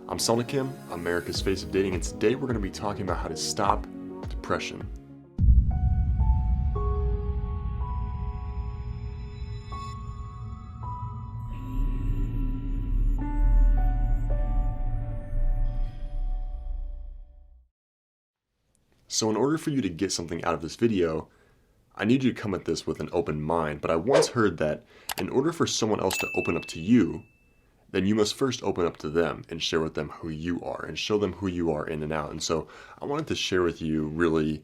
I'm Selna Kim, America's Face of Dating, and today we're going to be talking about how to stop depression. So in order for you to get something out of this video, I need you to come at this with an open mind, but I once heard that in order for someone else to open up to you, then you must first open up to them and share with them who you are and show them who you are in and out. And so I wanted to share with you really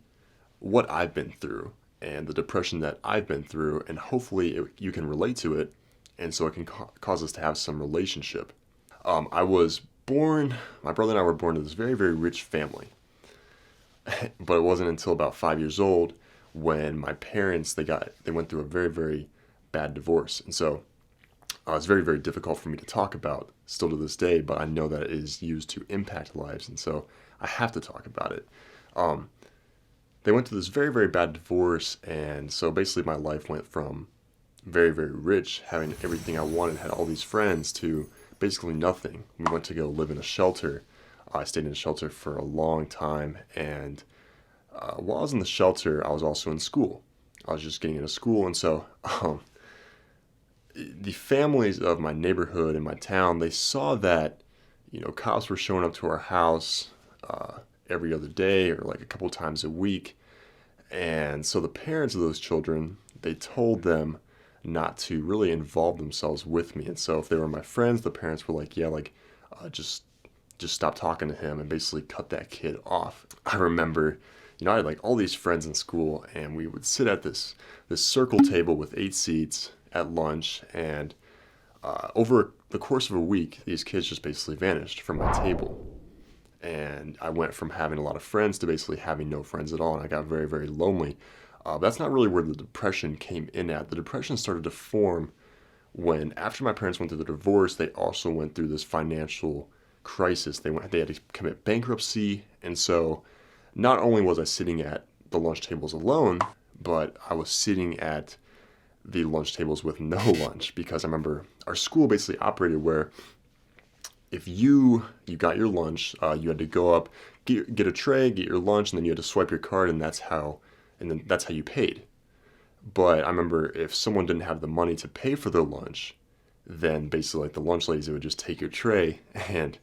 what I've been through and the depression that I've been through, and hopefully you can relate to it, and so it can cause us to have some relationship. I was born, my brother and I were born to this very, very rich family, but it wasn't until about 5 years old when my parents, they went through a very, very bad divorce. And so it's very, very difficult for me to talk about still to this day, but I know that it is used to impact lives, and so I have to talk about it. They went through this very, very bad divorce, and so basically my life went from very, very rich, having everything I wanted, had all these friends, to basically nothing. We went to go live in a shelter. I stayed in a shelter for a long time, and while I was in the shelter, I was also in school. I was just getting into school, and so the families of my neighborhood and my town, they saw that, cops were showing up to our house every other day or like a couple times a week. And so the parents of those children, they told them not to really involve themselves with me. And so if they were my friends, the parents were like, just stop talking to him and basically cut that kid off. I remember, I had like all these friends in school, and we would sit at this circle table with 8 seats at lunch, and over the course of a week, these kids just basically vanished from my table. And I went from having a lot of friends to basically having no friends at all, and I got very, very lonely. That's not really where the depression came in at. The depression started to form when, after my parents went through the divorce, they also went through this financial crisis. They had to commit bankruptcy, and so not only was I sitting at the lunch tables alone, but I was sitting at the lunch tables with no lunch, because I remember our school basically operated where if you got your lunch, you had to go up, get a tray, get your lunch, and then you had to swipe your card, and that's how you paid. But I remember if someone didn't have the money to pay for their lunch, then basically like the lunch ladies, they would just take your tray and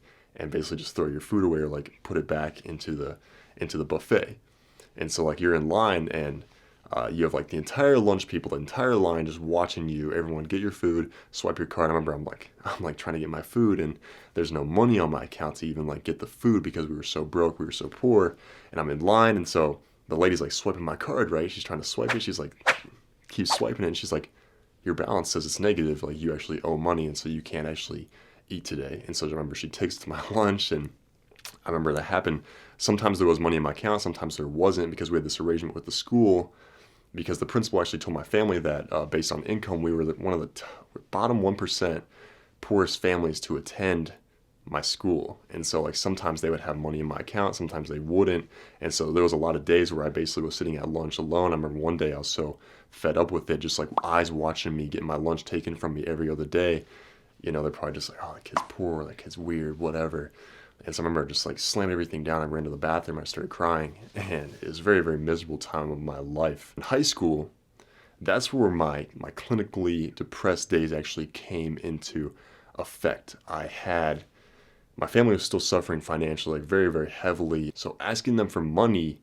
basically just throw your food away or like put it back into the buffet. And so like you're in line, and you have like the entire lunch people, the entire line just watching you, everyone get your food, swipe your card. I remember I'm like trying to get my food, and there's no money on my account to even like get the food because we were so broke, we were so poor, and I'm in line. And so the lady's like swiping my card, right? She's trying to swipe it. She's like, keeps swiping it, and she's like, your balance says it's negative, like you actually owe money, and so you can't actually eat today. And so I remember she takes to my lunch, and I remember that happened. Sometimes there was money in my account, sometimes there wasn't, because we had this arrangement with the school, because the principal actually told my family that based on income, we were one of the bottom 1% poorest families to attend my school. And so like sometimes they would have money in my account, sometimes they wouldn't. And so there was a lot of days where I basically was sitting at lunch alone. I remember one day I was so fed up with it, just like eyes watching me getting my lunch taken from me every other day. They're probably just like, oh, that kid's poor, that kid's weird, whatever. And so I remember just like slamming everything down. I ran to the bathroom, I started crying, and it was a very, very miserable time of my life. In high school, that's where my clinically depressed days actually came into effect. My family was still suffering financially, like very, very heavily. So asking them for money,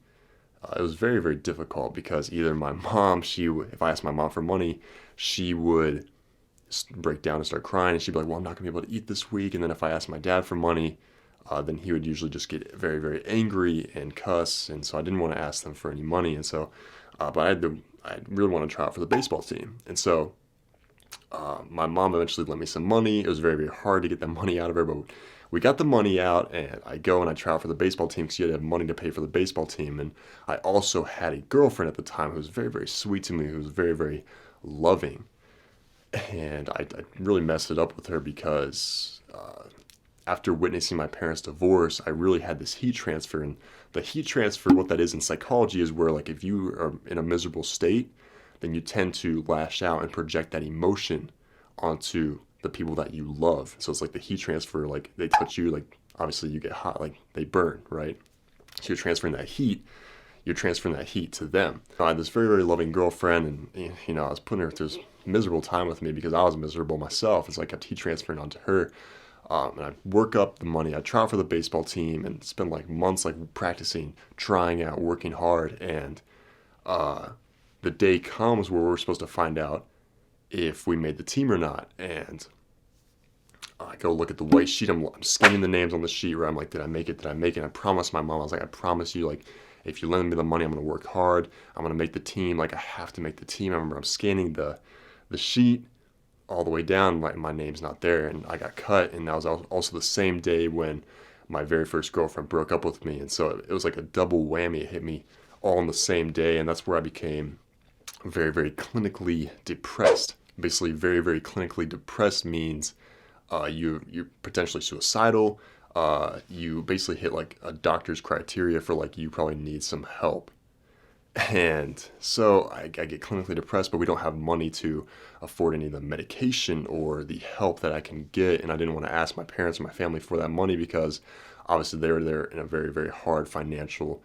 it was very, very difficult, because either my mom, if I asked my mom for money, she would break down and start crying, and she'd be like, well, I'm not gonna be able to eat this week. And then if I asked my dad for money, then he would usually just get very, very angry and cuss. And so I didn't want to ask them for any money. And so, but I really want to try out for the baseball team. And so my mom eventually lent me some money. It was very, very hard to get that money out of her, but we got the money out, and I go and I try out for the baseball team because you had to have money to pay for the baseball team. And I also had a girlfriend at the time who was very, very sweet to me, who was very, very loving. And I really messed it up with her because after witnessing my parents' divorce, I really had this heat transfer. And the heat transfer, what that is in psychology, is where like if you are in a miserable state, then you tend to lash out and project that emotion onto the people that you love. So it's like the heat transfer, like they touch you, like obviously you get hot, like they burn, right? So you're transferring that heat to them. I had this very, very loving girlfriend, and I was putting her through this miserable time with me because I was miserable myself, and so I kept heat transferring onto her. And I'd work up the money. I'd try out for the baseball team and spend like months like practicing, trying out, working hard. And the day comes where we're supposed to find out if we made the team or not. And I go look at the white sheet. I'm scanning the names on the sheet where I'm like, did I make it? Did I make it? And I promised my mom, I was like, I promise you, like, if you lend me the money, I'm going to work hard. I'm going to make the team. Like, I have to make the team. I remember I'm scanning the sheet all the way down. My name's not there. And I got cut. And that was also the same day when my very first girlfriend broke up with me. And so it was like a double whammy. It hit me all on the same day. And that's where I became very, very clinically depressed. Basically, very, very clinically depressed means you're potentially suicidal. You basically hit like a doctor's criteria for like you probably need some help. And so I get clinically depressed, but we don't have money to afford any of the medication or the help that I can get. And I didn't want to ask my parents or my family for that money because obviously they were there in a very, very hard financial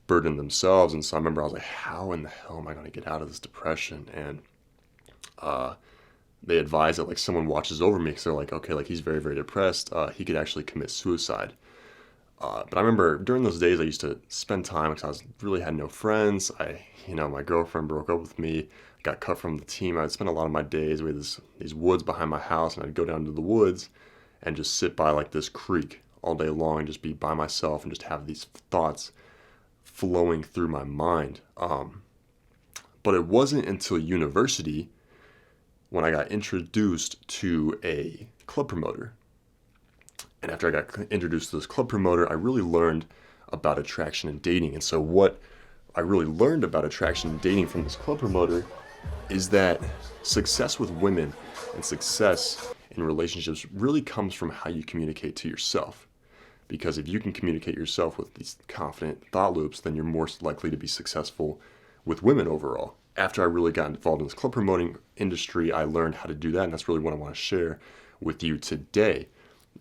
burden themselves. And so I remember I was like, how in the hell am I going to get out of this depression? And they advise that like someone watches over me because they're like, okay, like he's very, very depressed. He could actually commit suicide. But I remember during those days I used to spend time because I really had no friends. My girlfriend broke up with me, got cut from the team. I'd spend a lot of my days with these woods behind my house, and I'd go down to the woods and just sit by like this creek all day long and just be by myself and just have these thoughts flowing through my mind. But it wasn't until university when I got introduced to a club promoter. And after I got introduced to this club promoter, I really learned about attraction and dating. And so what I really learned about attraction and dating from this club promoter is that success with women and success in relationships really comes from how you communicate to yourself. Because if you can communicate yourself with these confident thought loops, then you're more likely to be successful with women overall. After I really got involved in this club promoting industry, I learned how to do that, and that's really what I want to share with you today.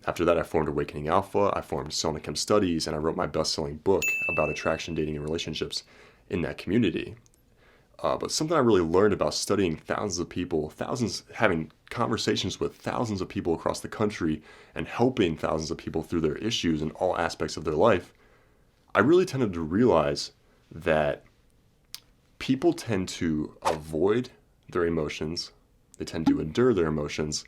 After that, I formed Awakening Alpha, I formed Selna Kim Studies, and I wrote my best-selling book about attraction, dating, and relationships in that community. But something I really learned about studying thousands of people, having conversations with thousands of people across the country, and helping thousands of people through their issues in all aspects of their life, I really tended to realize that people tend to avoid their emotions, they tend to endure their emotions,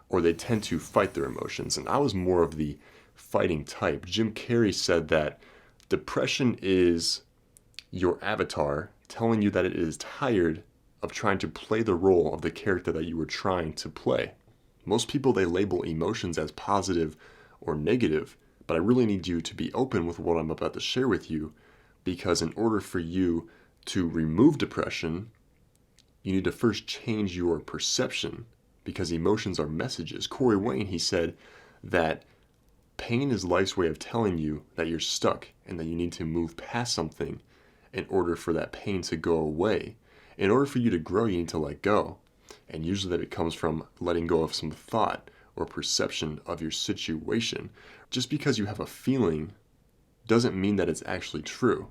or they tend to fight their emotions. And I was more of the fighting type. Jim Carrey said that depression is your avatar telling you that it is tired of trying to play the role of the character that you were trying to play. Most people, they label emotions as positive or negative, but I really need you to be open with what I'm about to share with you, because in order for you to remove depression, you need to first change your perception, because emotions are messages. Corey Wayne, he said that pain is life's way of telling you that you're stuck and that you need to move past something in order for that pain to go away. In order for you to grow, you need to let go. And usually that comes from letting go of some thought or perception of your situation. Just because you have a feeling doesn't mean that it's actually true.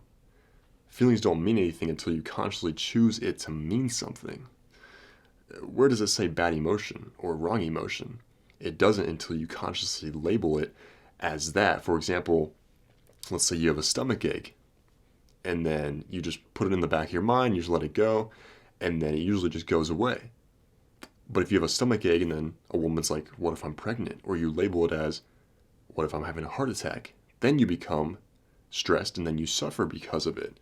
Feelings don't mean anything until you consciously choose it to mean something. Where does it say bad emotion or wrong emotion? It doesn't until you consciously label it as that. For example, let's say you have a stomach ache, and then you just put it in the back of your mind, you just let it go, and then it usually just goes away. But if you have a stomach ache and then a woman's like, what if I'm pregnant? Or you label it as, what if I'm having a heart attack? Then you become stressed and then you suffer because of it.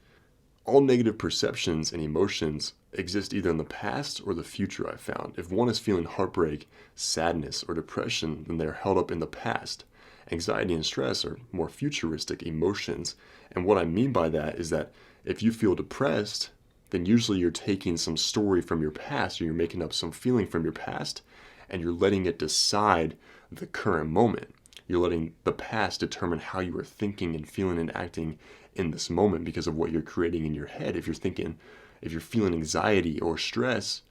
All negative perceptions and emotions exist either in the past or the future, I've found. If one is feeling heartbreak, sadness, or depression, then they're held up in the past. Anxiety and stress are more futuristic emotions. And what I mean by that is that if you feel depressed, then usually you're taking some story from your past, or you're making up some feeling from your past, and you're letting it decide the current moment. You're letting the past determine how you are thinking and feeling and acting in this moment because of what you're creating in your head. If you're feeling anxiety or stress,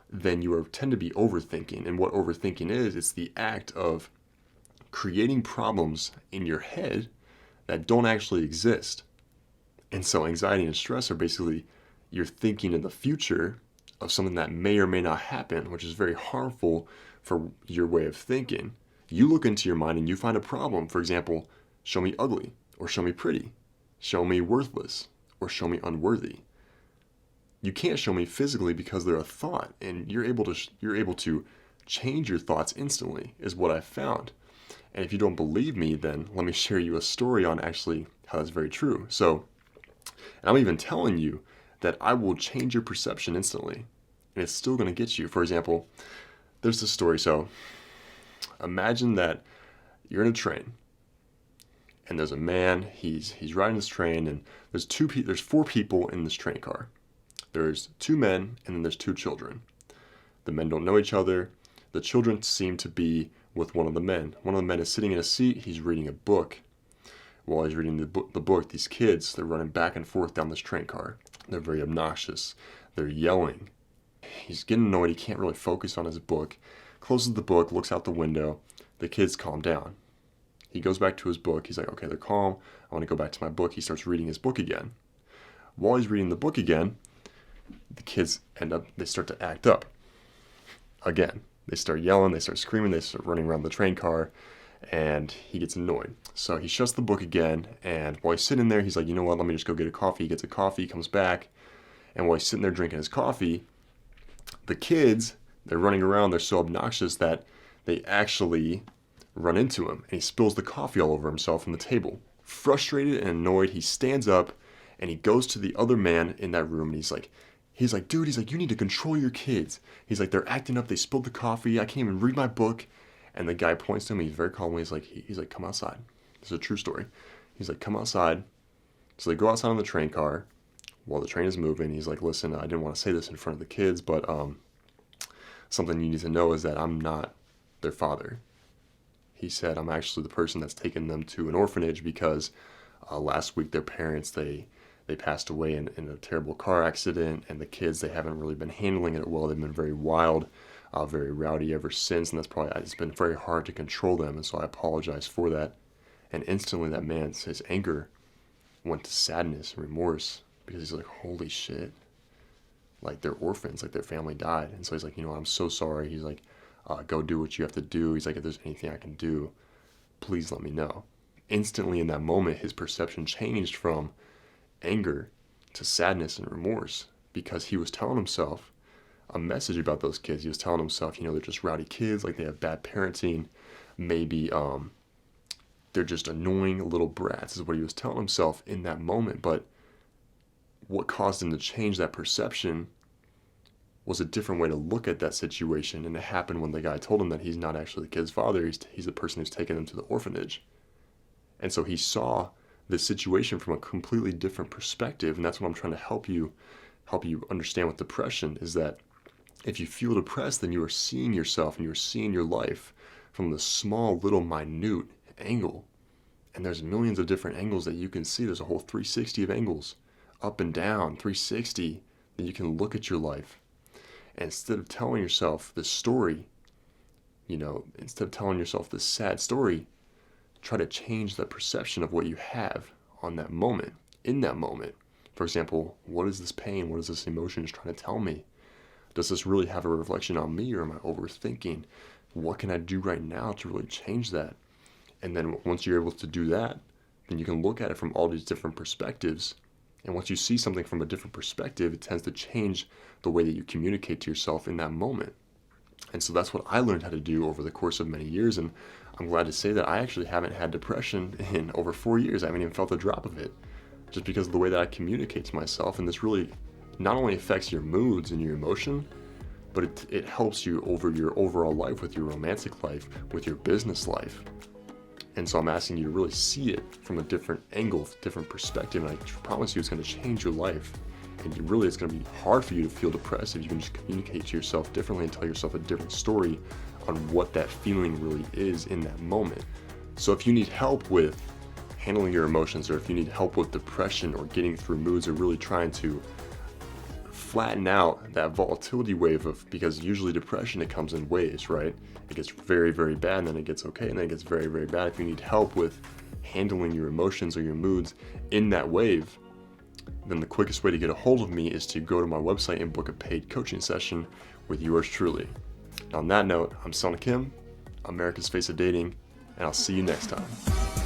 then tend to be overthinking. And what overthinking is, it's the act of creating problems in your head that don't actually exist. And so anxiety and stress are basically you're thinking in the future of something that may or may not happen, which is very harmful for your way of thinking. You look into your mind and you find a problem. For example, show me ugly, or show me pretty, show me worthless, or show me unworthy. You can't show me physically because they're a thought, and you're able to change your thoughts instantly, is what I found. And if you don't believe me, then let me share you a story on actually how that's very true. So, and I'm even telling you that I will change your perception instantly, and it's still going to get you. For example, there's this story. So imagine that you're in a train, and there's a man. He's riding this train, and there's 4 people in this train car. There's 2 men, and then there's 2 children. The men don't know each other. The children seem to be with one of the men. One of the men is sitting in a seat. He's reading a book. While he's reading the book, these kids, they're running back and forth down this train car. They're very obnoxious. They're yelling. He's getting annoyed. He can't really focus on his book. Closes the book, looks out the window. The kids calm down. He goes back to his book. He's like, okay, they're calm. I want to go back to my book. He starts reading his book again. While he's reading the book again, the kids they start to act up. Again, they start yelling, they start screaming, they start running around the train car, and he gets annoyed. So he shuts the book again, and while he's sitting there, he's like, you know what, let me just go get a coffee. He gets a coffee, comes back, and while he's sitting there drinking his coffee, the kids, they're running around, they're so obnoxious that they actually run into him, and he spills the coffee all over himself on the table. Frustrated and annoyed, he stands up, and he goes to the other man in that room, and he's like, dude, you need to control your kids. He's like, they're acting up, they spilled the coffee, I can't even read my book. And the guy points to him, he's very calmly, he's like, come outside. This is a true story. He's like, come outside. So they go outside on the train car while the train is moving. He's like, listen, I didn't want to say this in front of the kids, but something you need to know is that I'm not their father. He said, I'm actually the person that's taken them to an orphanage because last week their parents, they passed away in a terrible car accident, and the kids, they haven't really been handling it well. They've been very wild, very rowdy ever since, and it's been very hard to control them, and so I apologize for that. And instantly that man's, his anger went to sadness and remorse, because he's like, holy shit, like they're orphans, like their family died. And so he's like, you know, I'm so sorry. He's like, go do what you have to do. He's like, if there's anything I can do, please let me know. Instantly in that moment, his perception changed from anger to sadness and remorse, because he was telling himself a message about those kids. He was telling himself, you know, they're just rowdy kids, like they have bad parenting, maybe they're just annoying little brats, is what he was telling himself in that moment. But what caused him to change that perception was a different way to look at that situation, and it happened when the guy told him that he's not actually the kid's father, he's the person who's taken them to the orphanage. And so he saw this situation from a completely different perspective, and that's what I'm trying to help you understand with depression, is that if you feel depressed, then you are seeing yourself and you're seeing your life from the small, little, minute angle. And there's millions of different angles that you can see. There's a whole 360 of angles, up and down, 360, that you can look at your life. And instead of telling yourself this story, instead of telling yourself this sad story, try to change the perception of what you have on that moment, in that moment. For example, what is this pain? What is this emotion is trying to tell me? Does this really have a reflection on me, or am I overthinking? What can I do right now to really change that? And then once you're able to do that, then you can look at it from all these different perspectives. And once you see something from a different perspective, it tends to change the way that you communicate to yourself in that moment. And so that's what I learned how to do over the course of many years. And I'm glad to say that I actually haven't had depression in over 4 years. I haven't even felt a drop of it, just because of the way that I communicate to myself. And this really not only affects your moods and your emotion, but it helps you over your overall life, with your romantic life, with your business life. And so I'm asking you to really see it from a different angle, different perspective. And I promise you it's going to change your life. And it's going to be hard for you to feel depressed if you can just communicate to yourself differently and tell yourself a different story on what that feeling really is in that moment. So if you need help with handling your emotions, or if you need help with depression or getting through moods, or really trying to flatten out that volatility wave because usually depression, it comes in waves, right? It gets very, very bad, and then it gets okay, and then it gets very, very bad. If you need help with handling your emotions or your moods in that wave, then the quickest way to get a hold of me is to go to my website and book a paid coaching session with yours truly. On that note, I'm Selna Kim, America's Face of Dating, and I'll see you next time.